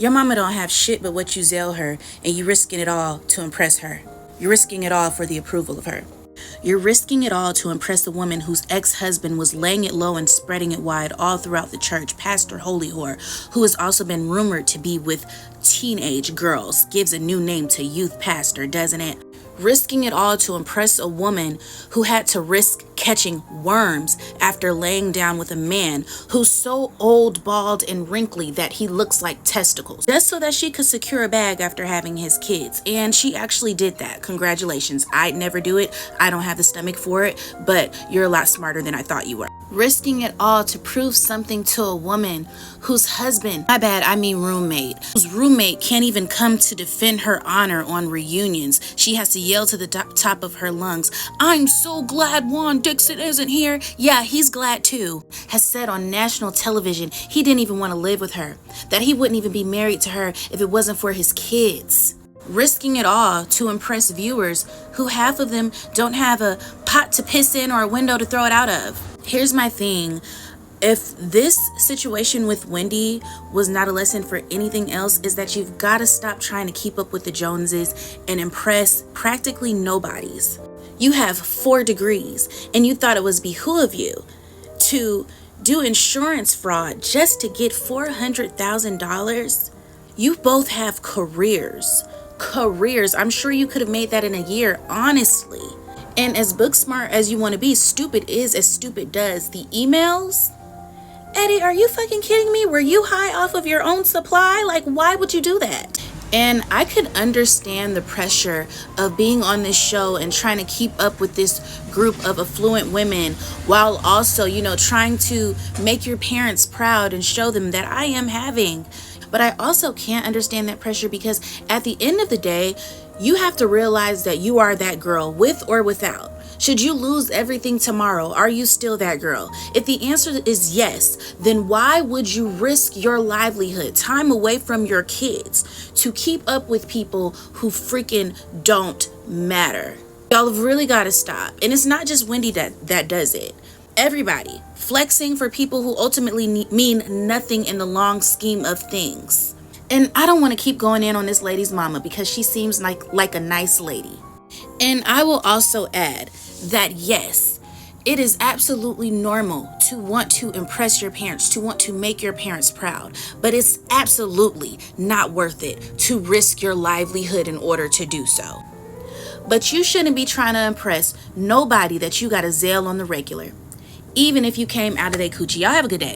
Your mama don't have shit but what you zell her, and you risking it all to impress her. You're risking it all for the approval of her. You're risking it all to impress a woman whose ex-husband was laying it low and spreading it wide all throughout the church, Pastor Holy Whore, who has also been rumored to be with teenage girls. Gives a new name to youth pastor, doesn't it? Risking it all to impress a woman who had to risk catching worms after laying down with a man who's so old, bald, and wrinkly that he looks like testicles, just so that she could secure a bag after having his kids. And she actually did that. Congratulations. I'd never do it. I don't have the stomach for it, but you're a lot smarter than I thought you were. Risking it all to prove something to a woman whose husband, my bad, I mean roommate, whose roommate can't even come to defend her honor on reunions. She has to yell to the top of her lungs, "I'm so glad Juan Dixon isn't here." Yeah, he's glad too. Has said on national television he didn't even want to live with her, that he wouldn't even be married to her if it wasn't for his kids. Risking it all to impress viewers who half of them don't have a pot to piss in or a window to throw it out of. Here's my thing. If this situation with Wendy was not a lesson for anything else, is that you've got to stop trying to keep up with the Joneses and impress practically nobodies. You have 4 degrees and you thought it was behoove you to do insurance fraud just to get $400,000. You both have careers. I'm sure you could have made that in a year, honestly. And as book smart as you want to be, stupid is as stupid does. The emails? Eddie, are you fucking kidding me? Were you high off of your own supply? Like, why would you do that? And I could understand the pressure of being on this show and trying to keep up with this group of affluent women while also, trying to make your parents proud and show them that I am having. But I also can't understand that pressure because at the end of the day, you have to realize that you are that girl with or without. Should you lose everything tomorrow, are you still that girl? If the answer is yes, then why would you risk your livelihood, time away from your kids, to keep up with people who freaking don't matter? Y'all have really got to stop. And it's not just Wendy that does it. Everybody flexing for people who ultimately mean nothing in the long scheme of things. And I don't want to keep going in on this lady's mama because she seems like a nice lady. And I will also add that yes, it is absolutely normal to want to impress your parents, to want to make your parents proud, but it's absolutely not worth it to risk your livelihood in order to do so. But you shouldn't be trying to impress nobody that you got to zail on the regular, even if you came out of their coochie. Y'all have a good day.